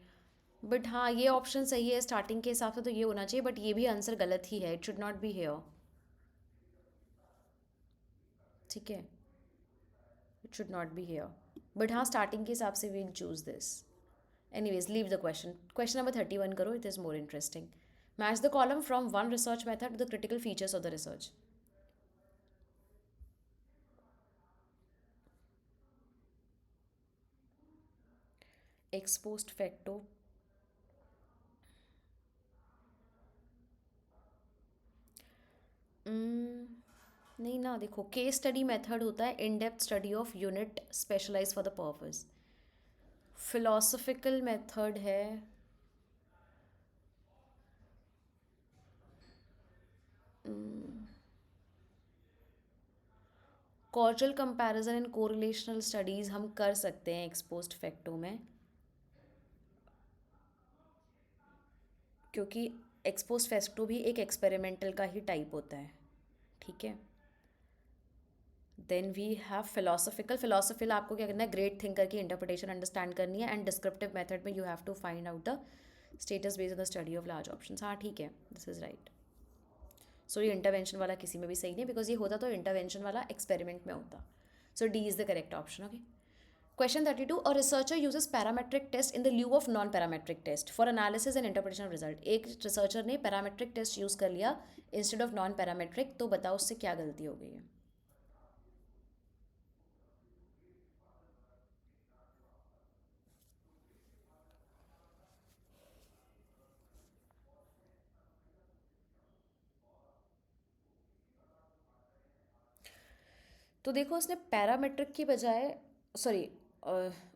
but हाँ ये ऑप्शन सही है स्टार्टिंग के हिसाब से, तो ये होना चाहिए, बट ये भी आंसर गलत ही है, it should not be here. ठीक है, it should not be here, but हाँ स्टार्टिंग के हिसाब से we'll choose this. Anyways leave the question. Question number 31 करो, it is more interesting. Match the column from one research method to the critical features of the research. Ex post facto, नहीं ना, देखो case study method होता है in depth study of unit specialise for the purpose. Philosophical method है causal comparison इन correlational studies हम कर सकते हैं एक्स पोस्ट फैक्टो में, क्योंकि एक्स पोस्ट फैक्टो भी एक एक्सपेरिमेंटल का ही टाइप होता है, ठीक है। देन वी हैव फिलोसफिकल आपको क्या करना है, ग्रेट थिंकर की इंटरप्रिटेशन अंडरस्टैंड करनी है, एंड डिस्क्रिप्टिव मेथड में you have to find out the status based on the study of large options. हाँ ठीक है, दिस इज़ राइट। सो ये इंटरवेंशन वाला किसी में भी सही नहीं, बिकॉज ये होता तो इंटरवेंशन वाला एक्सपेरिमेंट में होता। So D is the correct option. Okay, question 32, a researcher uses parametric test in the lieu of non parametric test for analysis and interpretation of result. एक रिसर्चर ने पैरामेट्रिक टेस्ट यूज़ कर लिया instead of non parametric, तो बताओ उससे क्या गलती हो गई है। तो देखो, उसने पैरामेट्रिक की बजाय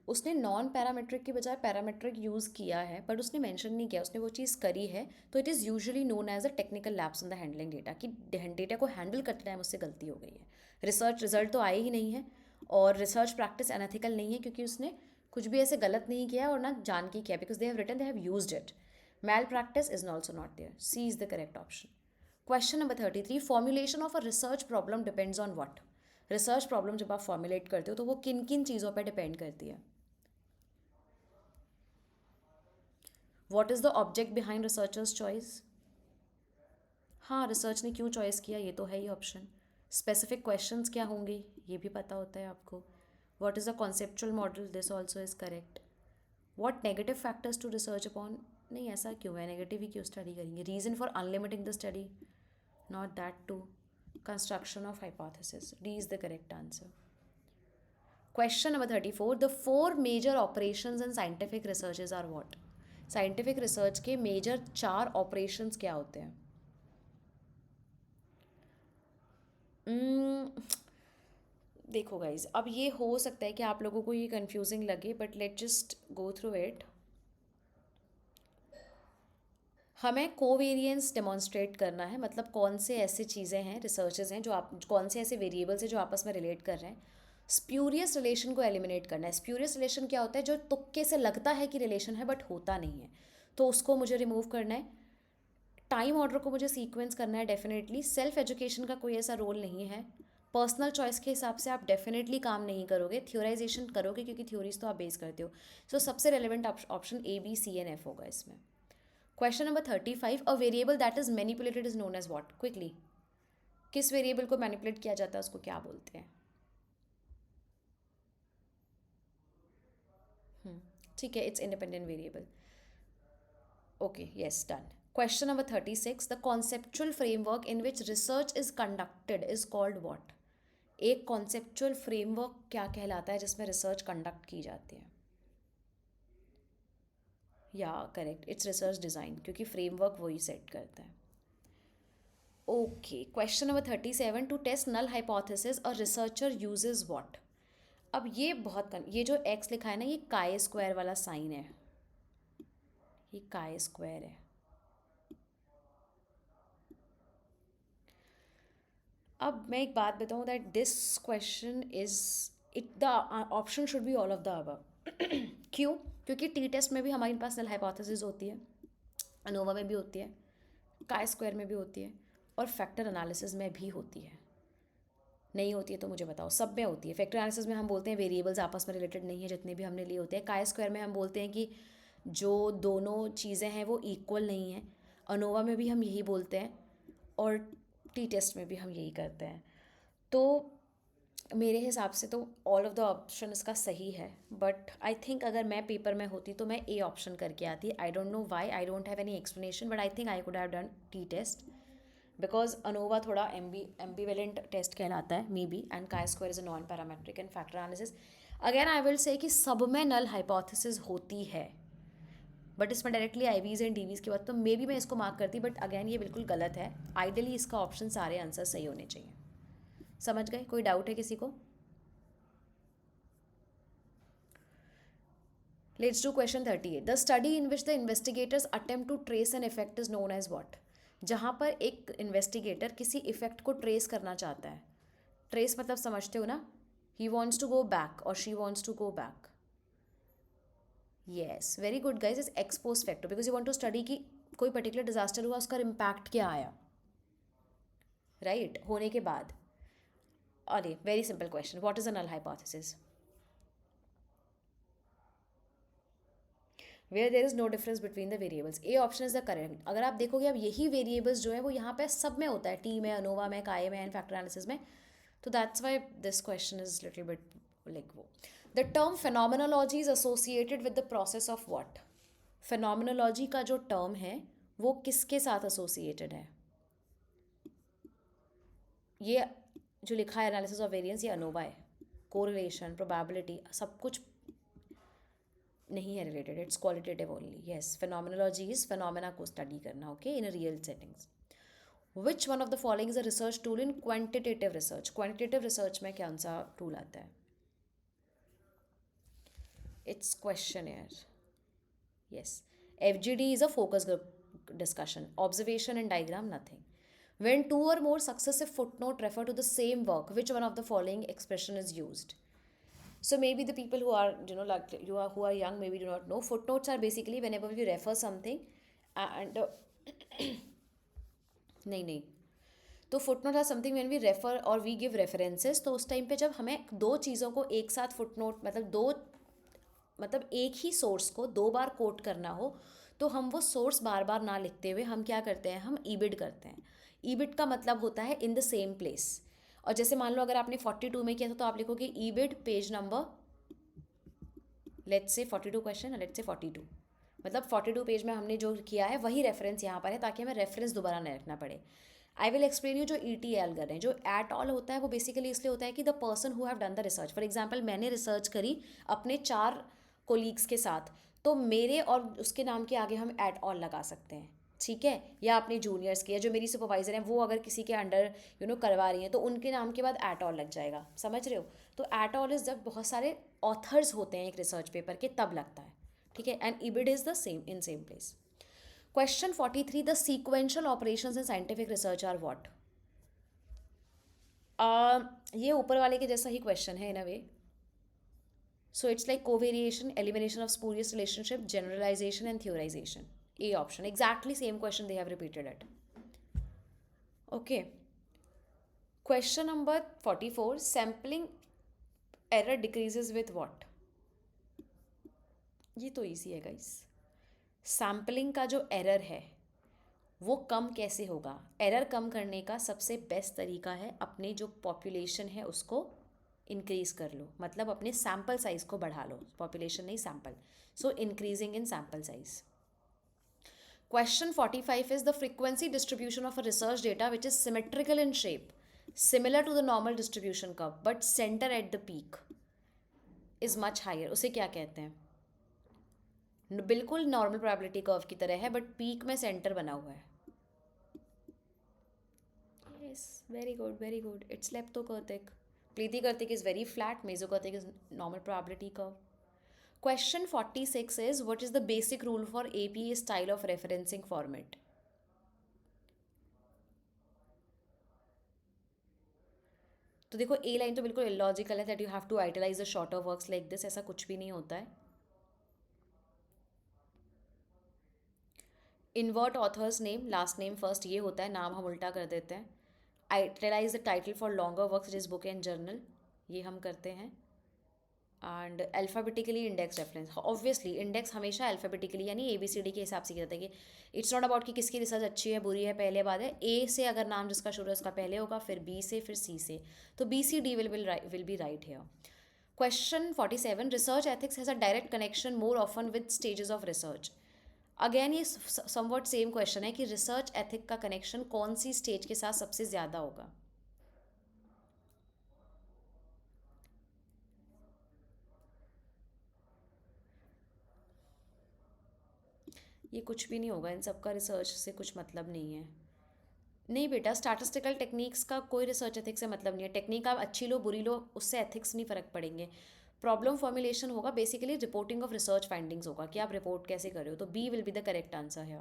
उसने नॉन पैरामेट्रिक की बजाय पैरामेट्रिक यूज़ किया है, बट उसने मेंशन नहीं किया उसने वो चीज़ करी है। तो it is usually known as a technical lapse in the handling data, कि डेटा को हैंडल करते टाइम उससे गलती हो गई है। रिसर्च रिजल्ट तो आए ही नहीं है, और रिसर्च प्रैक्टिस अनएथिकल नहीं है, क्योंकि उसने कुछ भी ऐसे गलत नहीं किया और ना जान के किया, because they have written, they have used it. Malpractice is also not there. C is the correct option. Question number 33, formulation of a research problem depends on what. Research problem जब आप formulate करते हो तो वो किन किन चीज़ों पर डिपेंड करती है। What is the object behind researchers choice. हाँ, रिसर्च ने क्यों चॉइस किया, ये तो है ही ऑप्शन। स्पेसिफिक क्वेश्चंस क्या होंगे, ये भी पता होता है आपको। What is the conceptual model, this also is correct. What negative factors to research upon, नहीं ऐसा क्यों है, नेगेटिव ही क्यों स्टडी करेंगे। Reason for unlimiting the study, not that too. Construction of hypothesis, D is the correct answer. Question number 34, the four major operations in scientific researches are what? Scientific research के major 4 operations क्या होते हैं? देखो guys, अब ये हो सकता है कि आप लोगों को ये कंफ्यूजिंग लगे, but let just go through it. हमें कोवेरिएंस डेमोन्स्ट्रेट करना है, मतलब कौन से ऐसे चीज़ें हैं, रिसर्चेज हैं जो आप, कौन से ऐसे वेरिएबल्स हैं जो आपस में रिलेट कर रहे हैं। स्प्यूरियस रिलेशन को एलिमिनेट करना है। स्प्यूरियस रिलेशन क्या होता है, जो तुक्के से लगता है कि रिलेशन है बट होता नहीं है, तो उसको मुझे रिमूव करना है। टाइम ऑर्डर को मुझे सीक्वेंस करना है डेफिनेटली। सेल्फ एजुकेशन का कोई ऐसा रोल नहीं है। पर्सनल चॉइस के हिसाब से आप डेफिनेटली काम नहीं करोगे, थ्योराइजेशन करोगे क्योंकि थ्योरीज तो आप बेस करते हो। सो सबसे relevant option A, B, C and F होगा इसमें। Question number 35, a variable that is manipulated is known as what. Quickly, किस वेरिएबल को मैनिपुलेट किया जाता है उसको क्या बोलते हैं। ठीक है, it's independent variable. Okay, yes, done. Question number 36, the conceptual framework in which research is conducted is called what. एक कॉन्सेप्चुअल फ्रेमवर्क क्या कहलाता है जिसमें रिसर्च कंडक्ट की जाती है। Yeah correct, it's research design, क्योंकि फ्रेमवर्क वही सेट करता है। Okay, question number 37, to test null hypothesis a researcher uses what. अब ये ये जो एक्स लिखा है ना, ये काय स्क्वायर वाला साइन है, ये काय स्क्वायर है। अब मैं एक बात बताऊँ, that this question is it the option should be all of the above. क्यों? क्योंकि टी टेस्ट में भी हमारे पास नल हाइपोथेसिस होती है, अनोवा में भी होती है, काय स्क्वायर में भी होती है, और फैक्टर एनालिसिस में भी होती है। नहीं होती है तो मुझे बताओ। सब में होती है। फैक्टर एनालिसिस में हम बोलते हैं वेरिएबल्स आपस में रिलेटेड नहीं है जितने भी हमने लिए होते हैं। काय स्क्वायर में हम बोलते हैं कि जो दोनों चीज़ें हैं वो इक्वल नहीं हैं। अनोवा में भी हम यही बोलते हैं, और टी टेस्ट में भी हम यही करते हैं। तो मेरे हिसाब से तो ऑल ऑफ द ऑप्शन इसका सही है, बट आई थिंक अगर मैं पेपर में होती तो मैं ए ऑप्शन करके आती। I don't know why, I don't have any explanation, but I think I could have done T test, because ANOVA थोड़ा एम्बीवेलेंट टेस्ट कहलाता है may be, and chi square is a non parametric and factor analysis. Again I will say कि सब में null hypothesis होती है, but इसमें directly IVs and Divi's की बात, तो मे बी मैं इसको मार्क करती, बट अगेन ये बिल्कुल गलत है। आइडियली इसका ऑप्शन सारे आंसर सही होने चाहिए। समझ गए? कोई डाउट है किसी को? Let's do question 38, the study in which the investigators attempt to trace an effect is known as what. जहाँ पर एक इन्वेस्टिगेटर किसी इफेक्ट को ट्रेस करना चाहता है, ट्रेस मतलब समझते हो ना, he wants to go back और she wants to go back. Yes, very good guys. Is expose factor because you want to study कि कोई पर्टिकुलर डिजास्टर हुआ, उसका इम्पैक्ट क्या आया, राइट, होने के बाद. अरे very simple question, what is a null hypothesis? Where there is no difference between the variables. A option is the correct. अगर आप देखोगे अब यही वेरिएबल्स जो है वो यहाँ पे सब में होता है, टी में, अनोवा में, काय में एंड फैक्टर एनालिसिस में. तो that's why this question is little bit like वो. The term phenomenology is associated with the process of what? Phenomenology का जो टर्म है वो किसके साथ एसोसिएटेड है? ये जो लिखा है एनालिसिस ऑफ वेरिएंस, ये अनोवा है. कोरिलेशन, प्रोबेबिलिटी, सब कुछ नहीं है related. It's qualitative only. Yes, phenomenology is phenomena को स्टडी करना, okay, in a real settings. Which one of the following is a research tool in quantitative research? Quantitative research में कौन सा टूल आता है? It's क्वेश्चनएयर. Yes. FGD is a focus group discussion. Observation and diagram, nothing. When two or more successive footnote refer to the same work, which one of the following expression is used? So maybe the people who are, like who are young, maybe do not know. Footnotes are basically whenever we refer something and नहीं. तो footnote or something when we refer और we give references. तो उस time पे जब हमें दो चीज़ों को एक साथ फुटनोट मतलब एक ही सोर्स को दो बार कोट करना हो, तो हम वो सोर्स बार बार ना लिखते हुए हम क्या करते हैं, हम ईबिड करते हैं. ईबिड का मतलब होता है इन द सेम प्लेस. और जैसे मान लो अगर आपने 42 में किया था तो आप लिखोगे ईबिड page number, let's say 42 question, let's say 42, मतलब 42 पेज में हमने जो किया है वही रेफरेंस यहाँ पर है, ताकि हमें रेफरेंस दोबारा नहीं रखना पड़े. I will explain you. जो ETL कर रहे हैं, जो एट ऑल होता है वो बेसिकली इसलिए होता है कि the person who have done the research. For example मैंने रिसर्च करी अपने 4 कोलीग्स के साथ, तो मेरे और उसके नाम के आगे हम एट ऑल लगा सकते हैं, ठीक है. या अपने जूनियर्स के, या जो मेरी सुपरवाइजर हैं वो अगर किसी के अंडर करवा रही हैं तो उनके नाम के बाद एट ऑल लग जाएगा. समझ रहे हो? तो एट ऑल इज जब बहुत सारे ऑथर्स होते हैं एक रिसर्च पेपर के, तब लगता है, ठीक है. And ibid is the same in same place. Question 43. The sequential operations in scientific research are what? ये ऊपर वाले के जैसा ही क्वेश्चन है इन a way. So it's like covariation, elimination of spurious relationship, generalization and theorization. A option. Exactly same question they have repeated it. Okay. Question number 44. Sampling error decreases with what? ये तो easy है guys. Sampling का जो error है वो कम कैसे होगा? Error कम करने का सबसे बेस्ट तरीका है अपने जो पॉपुलेशन है उसको इंक्रीज़ कर लो, मतलब अपने सैम्पल साइज़ को बढ़ा लो. पॉपुलेशन नहीं, sample. So increasing in sample size. Question 45 is the frequency distribution of a research data which is symmetrical in shape, similar to the normal distribution curve, but center at the peak is much higher. उसे क्या कहते हैं? बिल्कुल normal probability curve की तरह है, but peak में centre बना हुआ है. Yes, very good, very good. It's leptokurtic. Platykurtic is very flat, mesokurtic is normal probability curve. Question 46 is what is the basic rule for APA style of referencing format? तो देखो ए line तो बिल्कुल illogical है, that you have to italicise the shorter works like this. ऐसा कुछ भी नहीं होता है. Invert author's name, last name first, ये होता है. नाम हम उल्टा कर देते हैं. Italicise the title for longer works is book and journal, ये हम करते हैं. And alphabetically index reference, obviously index हमेशा अल्फ़ाबेटिकली यानी ABCD के हिसाब से किया जाता है. कि इट्स नॉट अबाउट कि किसकी रिसर्च अच्छी है बुरी है, पहले बात है A से अगर नाम जिसका शुरू है उसका पहले होगा, फिर B से, फिर C से. तो BCD will be right here. Question 47. Research ethics has a direct connection more often with stages of research. Again ये समवट सेम क्वेश्चन है कि रिसर्च एथिक का कनेक्शन कौन सी स्टेज के साथ सबसे ज़्यादा होगा. ये कुछ भी नहीं होगा, इन सब का रिसर्च से कुछ मतलब नहीं है. नहीं बेटा, स्टैटिस्टिकल टेक्निक्स का कोई रिसर्च एथिक्स से मतलब नहीं है. टेक्निक आप अच्छी लो बुरी लो, उससे एथिक्स नहीं फ़र्क पड़ेंगे. प्रॉब्लम फॉर्मुलेशन होगा, basically reporting of research findings होगा कि आप रिपोर्ट कैसे कर रहे हो. तो B will be the correct answer है.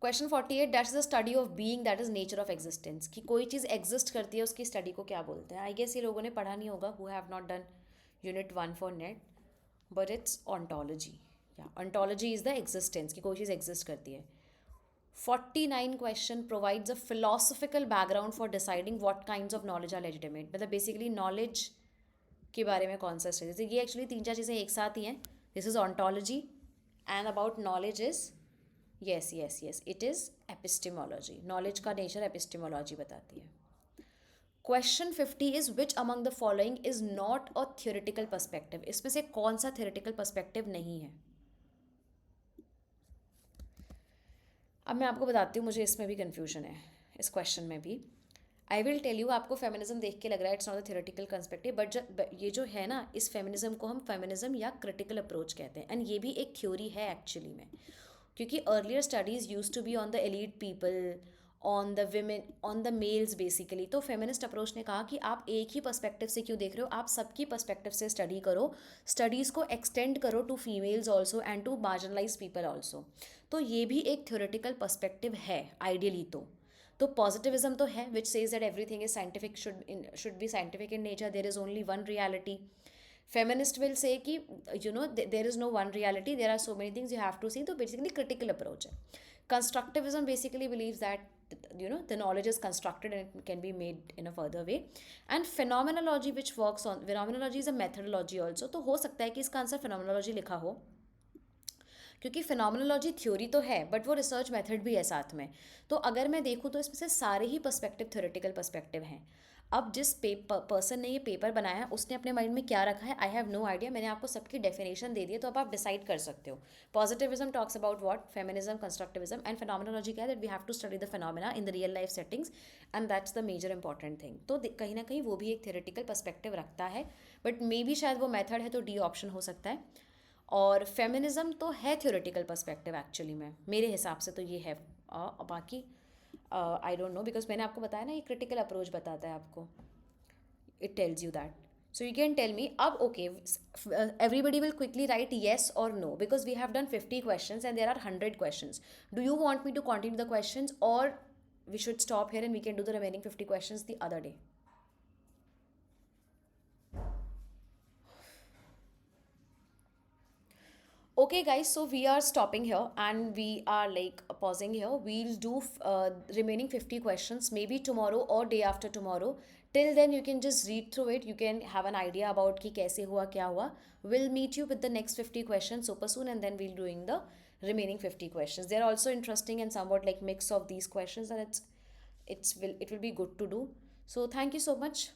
Question 48, that is the study of being, that is nature of existence, कि कोई चीज़ एग्जिस्ट करती है उसकी स्टडी को क्या बोलते हैं. आई गेस ये लोगों ने पढ़ा नहीं होगा who have not done unit 1 for NET, but it's ontology. Yeah ontology is the existence, कि कोई चीज़ एग्जिस्ट करती है. 49 question provides a philosophical background for deciding what kinds of knowledge are legitimate. मतलब बेसिकली नॉलेज के बारे में कौन सा स्टडी. जैसे ये एक्चुअली 3-4 चीज़ें एक साथ ही हैं. This is ontology and about knowledge is yes yes yes it is epistemology. Knowledge का नेचर एपिस्टेमोलॉजी बताती है. Question 50 is which among the following is not a theoretical perspective. इसमें से कौन सा थियोरेटिकल पर्सपेक्टिव नहीं है. अब मैं आपको बताती हूँ, मुझे इसमें भी कन्फ्यूजन है, इस क्वेश्चन में भी. I will tell you. आपको फेमिनिज्म देख के लग रहा है it's not a theoretical perspective, but ये जो है ना, इस फेमिनिज्म को हम फेमिनिज्म या क्रिटिकल अप्रोच कहते हैं. एंड ये भी एक थ्योरी है एक्चुअली में, क्योंकि earlier studies used to be on the elite people, on the women, on the males basically. तो फेमिनिस्ट अप्रोच ने कहा कि आप एक ही पर्सपेक्टिव से क्यों देख रहे हो, आप सबकी पर्सपेक्टिव से स्टडी करो, स्टडीज़ को एक्सटेंड करो to females also and to marginalize people also. तो ये भी एक थ्योरेटिकल पर्सपेक्टिव है आइडियली. तो पॉजिटिविज्म तो है which says that everything is scientific, should be scientific in nature, there is only one reality. Feminist will say कि there is no one reality, there are so many things you have to see. तो basically critical approach है. Constructivism basically believes that the knowledge is constructed and it can be made in a further way. And phenomenology which works on, phenomenology is a methodology also. तो हो सकता है कि इसका answer phenomenology लिखा हो, क्योंकि फिनोमिनोलॉजी थ्योरी तो है बट वो रिसर्च मेथड भी है साथ में. तो अगर मैं देखूँ तो इसमें से सारे ही पर्सपेक्टिव थ्योरेटिकल पर्सपेक्टिव हैं. अब जिस पर्सन ने ये पेपर बनाया है उसने अपने माइंड में क्या रखा है, आई हैव नो आइडिया. मैंने आपको सबकी डेफिनेशन दे दी है, तो अब आप डिसाइड कर सकते हो. Positivism talks about what, feminism, constructivism, and phenomenology क्या है, that we have to study the phenomena in the real life settings, and that's the major important thing. तो कहीं ना कहीं वो भी एक थ्योरेटिकल पर्सपेक्टिव रखता है, बट मे बी शायद वो मेथड है, तो डी ऑप्शन हो सकता है. और फेमिनिज्म तो है थ्योरेटिकल पर्सपेक्टिव एक्चुअली में, मेरे हिसाब से तो ये है. बाकी आई डोंट नो, बिकॉज मैंने आपको बताया ना ये क्रिटिकल अप्रोच बताता है आपको. It tells you that. So you can tell me, अब okay, everybody will quickly write yes or no, because we have done 50 questions and there are 100 questions. Do you want me to continue the questions, or we should stop here and we can do the remaining 50 questions the other day? Okay guys, so we are stopping here and we are like pausing here. We'll do remaining 50 questions maybe tomorrow or day after tomorrow. Till then you can just read through it, you can have an idea about ki kaise hua kya hua. We'll meet you with the next 50 questions super soon, and then we'll doing the remaining 50 questions. They're also interesting and somewhat like mix of these questions, and it will be good to do. So thank you so much.